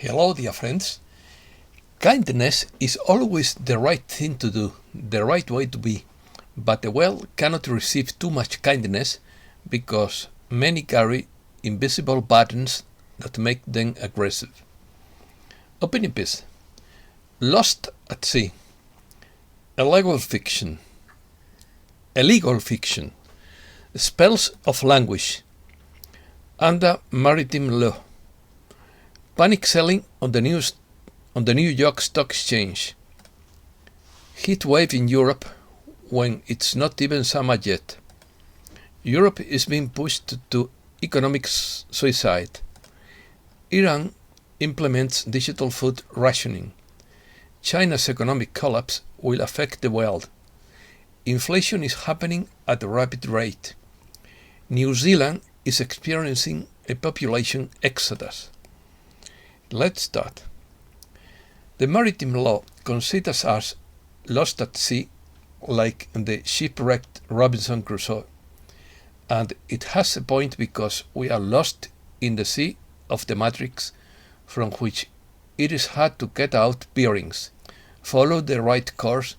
Hello, dear friends. Kindness is always the right thing to do, the right way to be, but the well cannot receive too much kindness because many carry invisible buttons that make them aggressive. Opinion piece. Lost at Sea. Illegal fiction. Spells of language. Under Maritime Law. Panic selling on the New York Stock Exchange. Heat wave in Europe when it's not even summer yet. Europe is being pushed to economic suicide. Iran implements digital food rationing. China's economic collapse will affect the world. Inflation is happening at a rapid rate. New Zealand is experiencing a population exodus. Let's start. The Maritime Law considers us lost at sea like the shipwrecked Robinson Crusoe. And it has a point because we are lost in the sea of the matrix from which it is hard to get out bearings, follow the right course,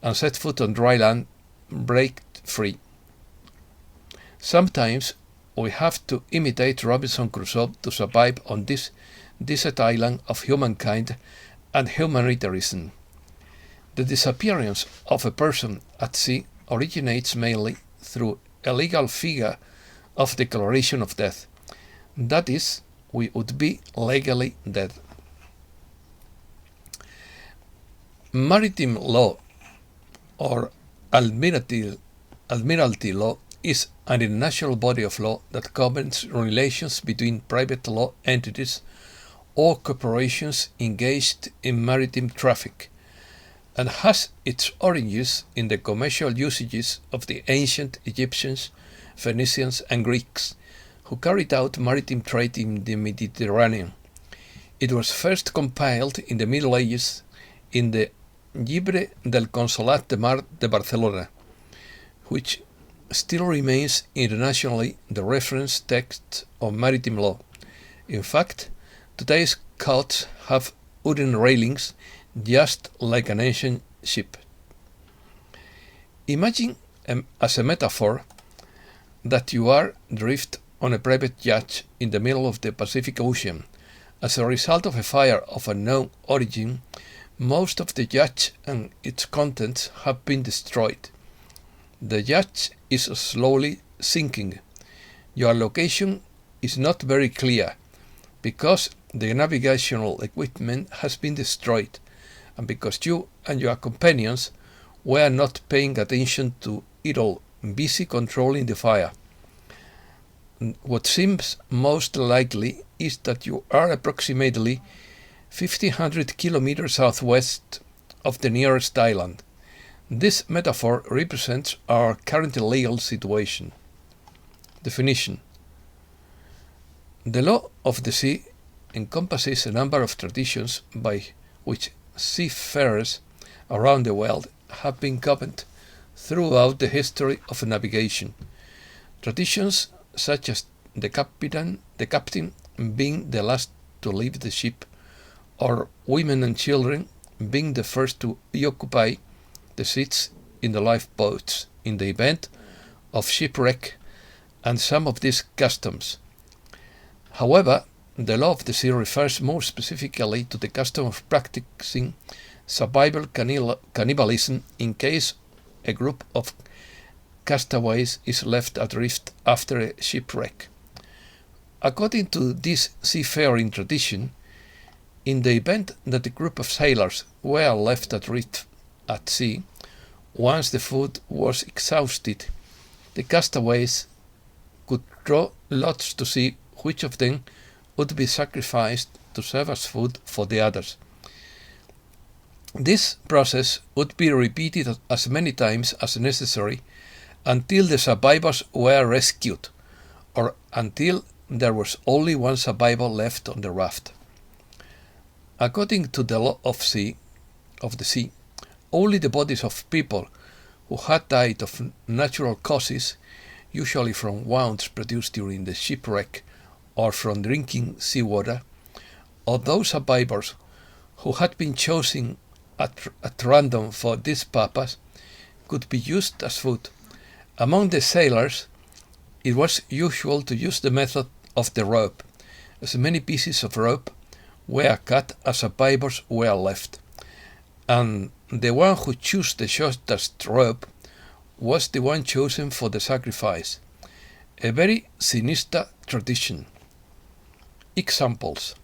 and set foot on dry land, break free. Sometimes we have to imitate Robinson Crusoe to survive on this desert island of humankind and humanitarianism. The disappearance of a person at sea originates mainly through a legal figure of declaration of death. That is, we would be legally dead. Maritime law or Admiralty law is an international body of law that governs relations between private law entities or corporations engaged in maritime traffic, and has its origins in the commercial usages of the ancient Egyptians, Phoenicians, and Greeks, who carried out maritime trade in the Mediterranean. It was first compiled in the Middle Ages in the Llibre del Consolat de Mar de Barcelona, which still remains internationally the reference text of maritime law. In fact, today's courts have wooden railings just like an ancient ship. Imagine as a metaphor that you are adrift on a private yacht in the middle of the Pacific Ocean. As a result of a fire of unknown origin, most of the yacht and its contents have been destroyed. The yacht is slowly sinking. Your location is not very clear because the navigational equipment has been destroyed and because you and your companions were not paying attention to it all, busy controlling the fire. What seems most likely is that you are approximately 1,500 kilometers southwest of the nearest island. This metaphor represents our current legal situation. Definition. The law of the sea encompasses a number of traditions by which seafarers around the world have been governed throughout the history of navigation. Traditions such as the captain being the last to leave the ship, or women and children being the first to occupy the seats in the lifeboats in the event of shipwreck, and some of these customs. However, the law of the sea refers more specifically to the custom of practicing survival cannibalism in case a group of castaways is left adrift after a shipwreck. According to this seafaring tradition, in the event that a group of sailors were left adrift at sea, once the food was exhausted, the castaways could draw lots to see which of them would be sacrificed to serve as food for the others. This process would be repeated as many times as necessary until the survivors were rescued, or until there was only one survivor left on the raft. According to the law of the sea, only the bodies of people who had died of natural causes, usually from wounds produced during the shipwreck or from drinking seawater, of those survivors who had been chosen at random for this purpose could be used as food. Among the sailors, it was usual to use the method of the rope. As many pieces of rope were cut as survivors were left, and the one who chose the shortest rope was the one chosen for the sacrifice. A very sinister tradition. Examples.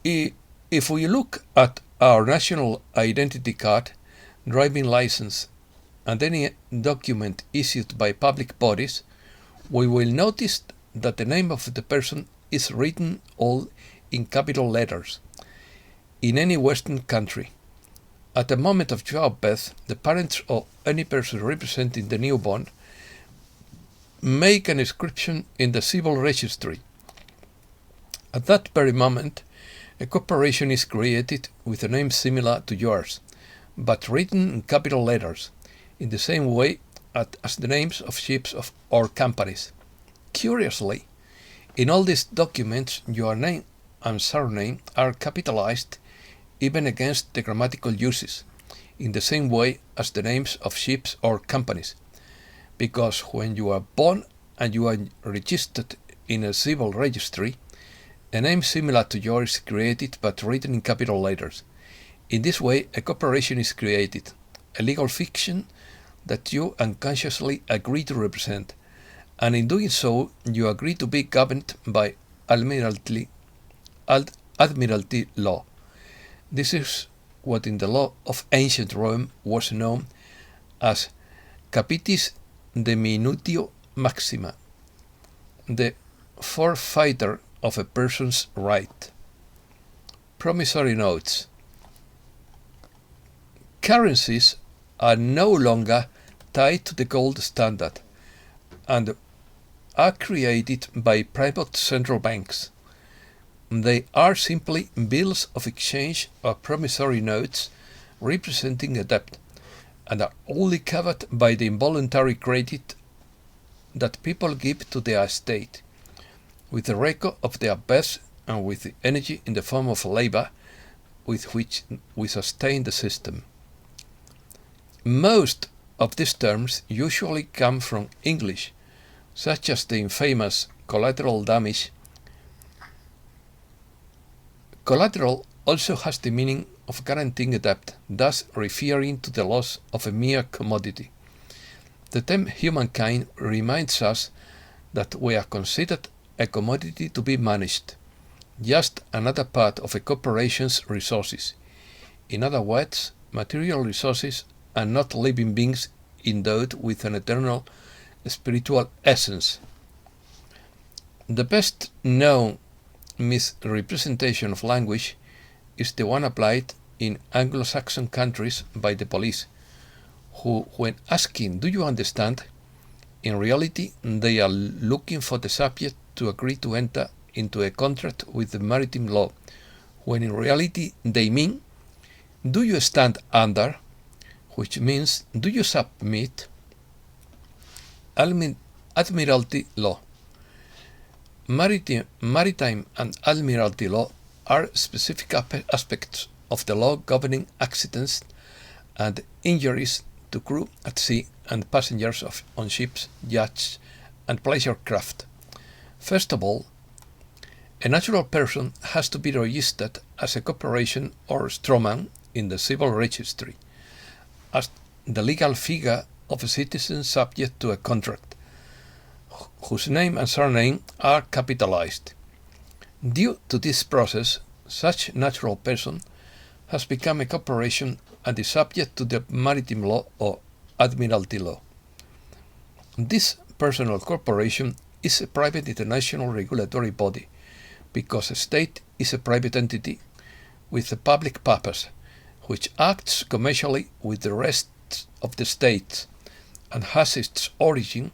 If we look at our national identity card, driving license, and any document issued by public bodies, we will notice that the name of the person is written all in capital letters. In any Western country, at the moment of childbirth, the parents or any person representing the newborn make an inscription in the civil registry. At that very moment, a corporation is created with a name similar to yours, but written in capital letters, in the same way as the names of ships or companies. Curiously, in all these documents, your name and surname are capitalized even against the grammatical uses, in the same way as the names of ships or companies, because when you are born and you are registered in a civil registry, a name similar to yours is created but written in capital letters. In this way, a corporation is created, a legal fiction that you unconsciously agree to represent, and in doing so, you agree to be governed by Admiralty law. This is what in the law of ancient Rome was known as capitis diminutio maxima, the forfeiture of a person's right. Promissory notes. Currencies are no longer tied to the gold standard and are created by private central banks. They are simply bills of exchange or promissory notes representing a debt, and are only covered by the involuntary credit that people give to their estate, with the record of their birth and with the energy in the form of labor with which we sustain the system. Most of these terms usually come from English, such as the infamous collateral damage. Collateral also has the meaning of guaranteeing a debt, thus referring to the loss of a mere commodity. The term humankind reminds us that we are considered a commodity to be managed, just another part of a corporation's resources. In other words, material resources are not living beings endowed with an eternal spiritual essence. The best known misrepresentation of language is the one applied in Anglo-Saxon countries by the police, who, when asking, "Do you understand?" in reality they are looking for the subject to agree to enter into a contract with the Maritime Law, when in reality they mean, "Do you stand under?" which means, "Do you submit?" Admiralty Law. Maritime and Admiralty Law are specific aspects of the law governing accidents and injuries to crew at sea and passengers on ships, yachts, and pleasure craft. First of all, a natural person has to be registered as a corporation or strawman in the civil registry, as the legal figure of a citizen subject to a contract, whose name and surname are capitalized. Due to this process, such natural person has become a corporation and is subject to the Maritime Law or Admiralty Law. This personal corporation is a private international regulatory body, because a state is a private entity with a public purpose, which acts commercially with the rest of the states and has its origin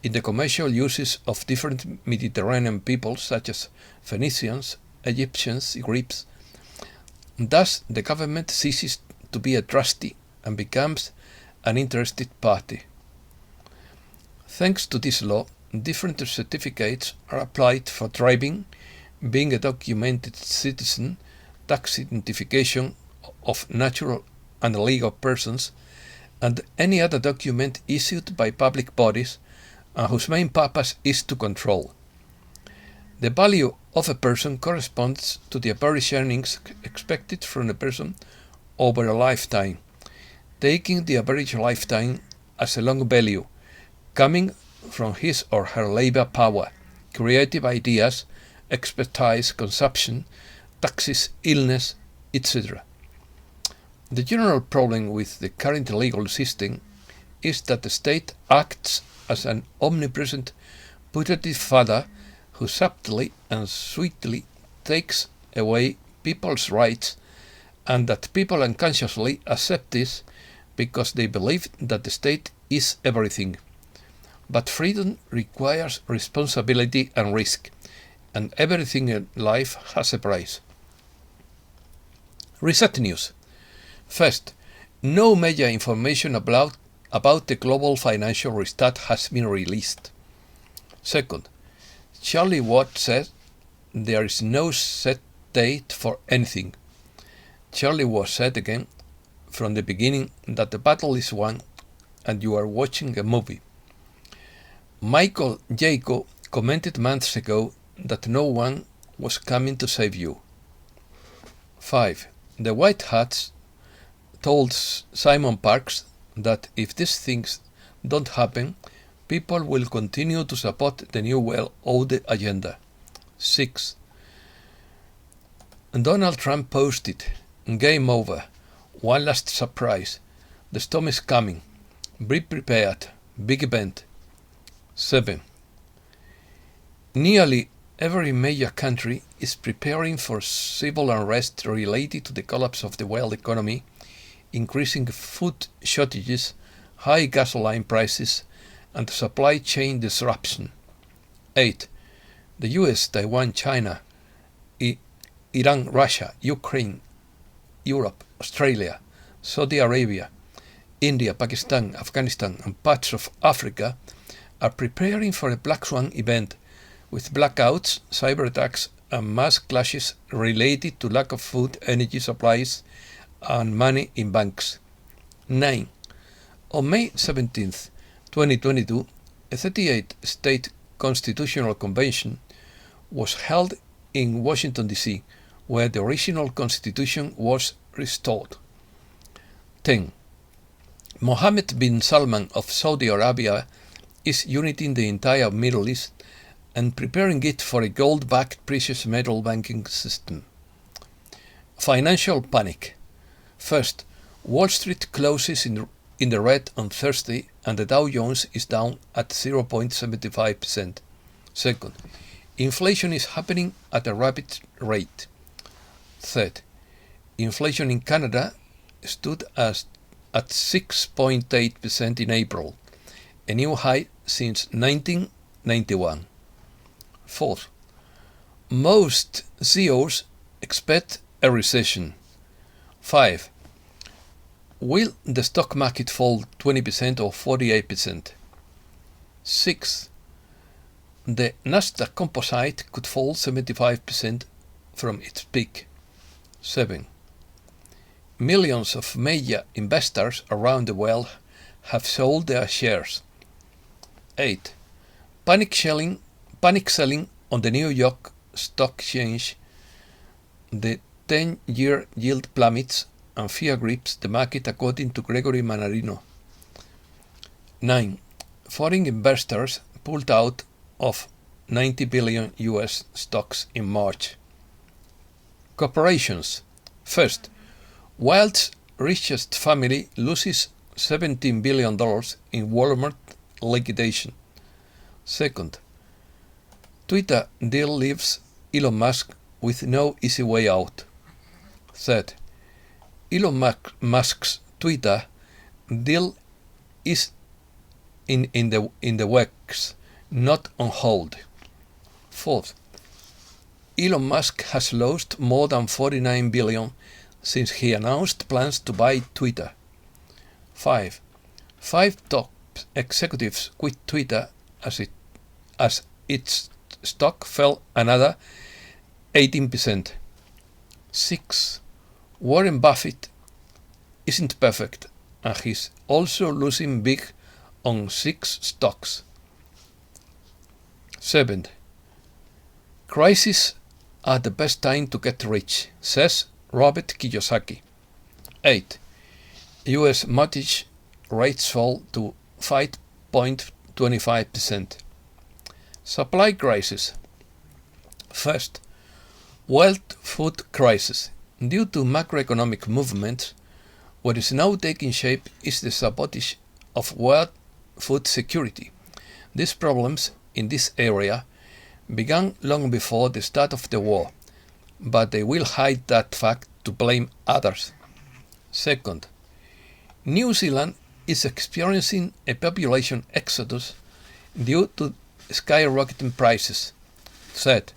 in the commercial uses of different Mediterranean peoples such as Phoenicians, Egyptians, Greeks. Thus, the government ceases to be a trustee and becomes an interested party. Thanks to this law, different certificates are applied for driving, being a documented citizen, tax identification of natural and legal persons, and any other document issued by public bodies and whose main purpose is to control. The value of a person corresponds to the average earnings expected from a person over a lifetime, taking the average lifetime as a long value, coming from his or her labor power, creative ideas, expertise, consumption, taxes, illness, etc. The general problem with the current legal system is that the state acts as an omnipresent putative father who subtly and sweetly takes away people's rights, and that people unconsciously accept this because they believe that the state is everything. But freedom requires responsibility and risk, and everything in life has a price. Reset news. First, no major information about the global financial restart has been released. Second, Charlie Watt said there is no set date for anything. Charlie Watt said again from the beginning that the battle is won and you are watching a movie. Michael Jaco commented months ago that no one was coming to save you. 5. The White Hats told Simon Parkes that if these things don't happen, people will continue to support the new well-oiled agenda. 6. Donald Trump posted, "Game over. One last surprise. The storm is coming. Be prepared. Big event." 7. Nearly every major country is preparing for civil unrest related to the collapse of the world economy, increasing food shortages, high gasoline prices, and supply chain disruption. 8. The US, Taiwan, China, Iran, Russia, Ukraine, Europe, Australia, Saudi Arabia, India, Pakistan, Afghanistan, and parts of Africa are preparing for a Black Swan event with blackouts, cyber attacks, and mass clashes related to lack of food, energy supplies, and money in banks. 9. On May 17, 2022, a 38-state constitutional convention was held in Washington, D.C., where the original constitution was restored. 10. Mohammed bin Salman of Saudi Arabia is uniting the entire Middle East and preparing it for a gold-backed precious metal banking system. Financial panic. First, Wall Street closes in the red on Thursday and the Dow Jones is down at 0.75%. Second, inflation is happening at a rapid rate. Third, inflation in Canada stood at 6.8% in April, a new high since 1991. Fourth, most CEOs expect a recession. 5. Will the stock market fall 20% or 48%? 6. The Nasdaq Composite could fall 75% from its peak. 7. Millions of major investors around the world have sold their shares. 8. Panic selling on the New York Stock Exchange. The 10-year yield plummets and fear grips the market, according to Gregory Mannarino. 9. Foreign investors pulled out of 90 billion US stocks in March. Corporations. First, world's richest family loses $17 billion in Walmart liquidation. Second, Twitter deal leaves Elon Musk with no easy way out. Third, Elon Musk's Twitter deal is in the works, not on hold. Fourth, Elon Musk has lost more than $49 billion since he announced plans to buy Twitter. 5. 5 top executives quit Twitter as its stock fell another 18%. 6. Warren Buffett isn't perfect, and he's also losing big on 6 stocks. 7. Crises are the best time to get rich, says Robert Kiyosaki. 8. US mortgage rates fall to 5.25%. Supply crisis. First, world food crisis. Due to macroeconomic movements, what is now taking shape is the sabotage of world food security. These problems in this area began long before the start of the war, but they will hide that fact to blame others. Second, New Zealand is experiencing a population exodus due to skyrocketing prices. Third,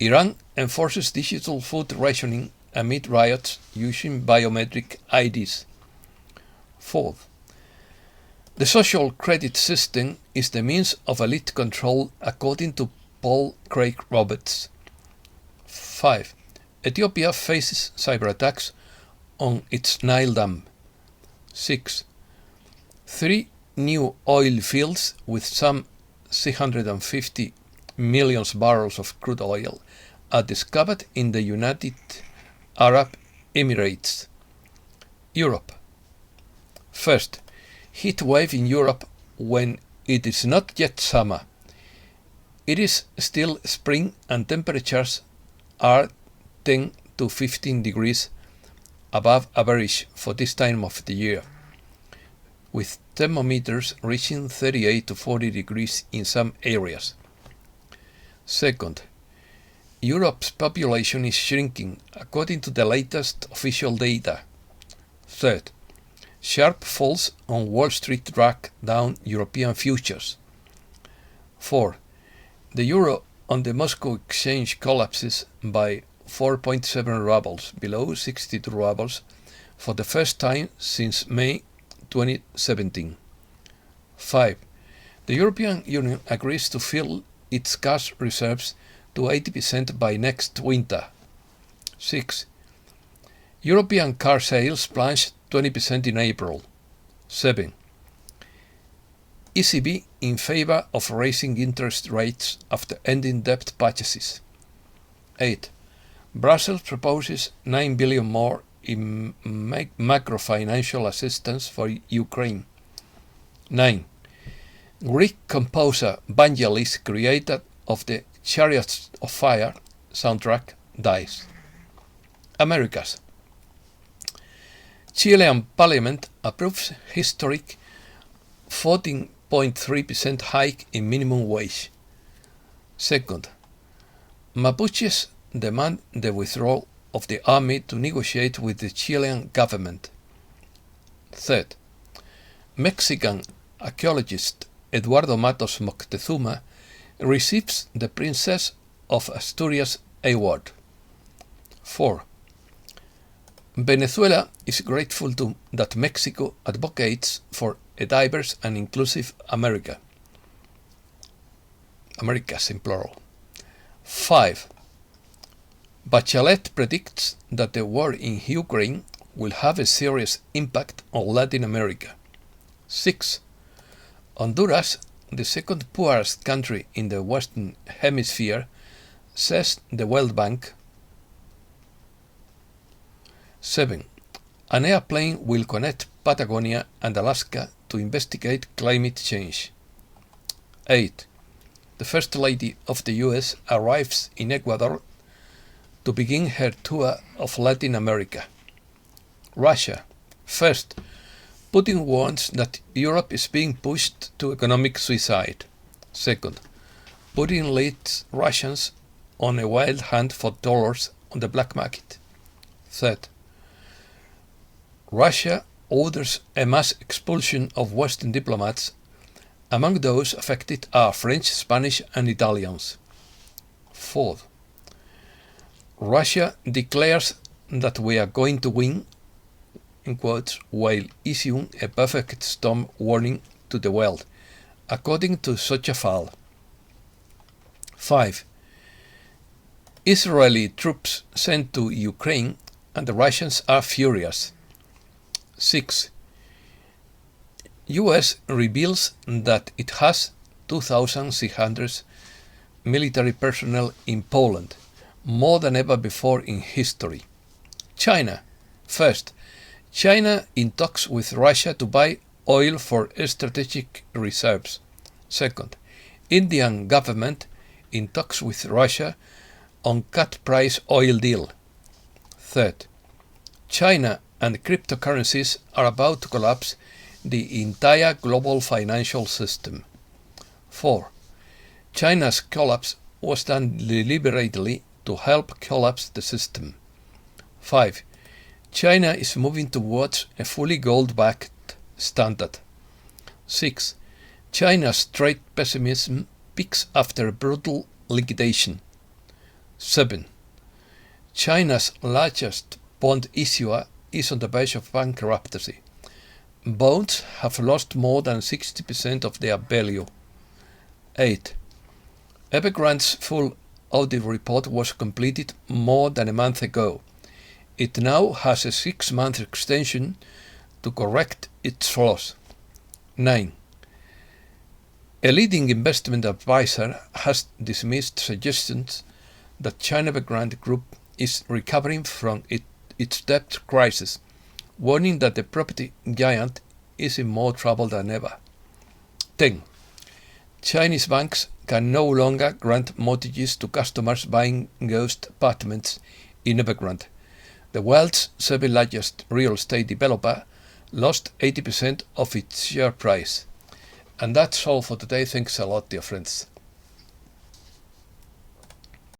Iran enforces digital food rationing amid riots using biometric IDs. Fourth, the social credit system is the means of elite control according to Paul Craig Roberts. 5. Ethiopia faces cyber attacks on its Nile Dam. 6. 3 new oil fields with some 650 million barrels of crude oil are discovered in the United Arab Emirates. Europe. First, heat wave in Europe when it is not yet summer. It is still spring and temperatures are 10 to 15 degrees above average for this time of the year, with thermometers reaching 38 to 40 degrees in some areas. Second, Europe's population is shrinking according to the latest official data. Third, sharp falls on Wall Street drag down European futures. 4. The euro on the Moscow exchange collapses by 4.7 rubles, below 62 rubles, for the first time since May 2017. 5. The European Union agrees to fill its cash reserves to 80% by next winter. 6. European car sales plunged 20% in April. 7. ECB in favor of raising interest rates after ending debt purchases. 8. Brussels proposes 9 billion more in macro-financial assistance for Ukraine. 9. Greek composer Vangelis, creator of the Chariots of Fire soundtrack, dies. Americas. Chilean parliament approves historic 14.3% hike in minimum wage. Second, Mapuches demand the withdrawal of the army to negotiate with the Chilean government. Third, Mexican archaeologist Eduardo Matos Moctezuma receives the Princess of Asturias award. 4. Venezuela is grateful that Mexico advocates for a diverse and inclusive Americas in plural. 5. Bachelet predicts that the war in Ukraine will have a serious impact on Latin America. 6. Honduras, the second poorest country in the Western Hemisphere, says the World Bank. 7. An airplane will connect Patagonia and Alaska to investigate climate change. 8. The First Lady of the US arrives in Ecuador to begin her tour of Latin America. Russia. First, Putin warns that Europe is being pushed to economic suicide. Second, Putin leads Russians on a wild hunt for dollars on the black market. Third, Russia orders a mass expulsion of Western diplomats. Among those affected are French, Spanish, and Italians. Fourth, Russia declares that we are going to win, in quotes, while issuing a perfect storm warning to the world, according to such a file. 5. Israeli troops sent to Ukraine and the Russians are furious. 6. US reveals that it has 2,600 military personnel in Poland, more than ever before in history. China. First, China in talks with Russia to buy oil for strategic reserves. Second, Indian government in talks with Russia on cut price oil deal. Third, China and cryptocurrencies are about to collapse the entire global financial system. 4. China's collapse was done deliberately to help collapse the system. 5. China is moving towards a fully gold-backed standard. 6. China's trade pessimism peaks after a brutal liquidation. 7. China's largest bond issuer is on the verge of bankruptcy. Bonds have lost more than 60% of their value. 8. Evergrande's full audit report was completed more than a month ago. It now has a 6-month extension to correct its flaws. 9. A leading investment advisor has dismissed suggestions that China Evergrande Group is recovering from its debt crisis, warning that the property giant is in more trouble than ever. 10. Chinese banks can no longer grant mortgages to customers buying ghost apartments in Evergrande. The world's 7th largest real estate developer lost 80% of its share price. And that's all for today. Thanks a lot, dear friends.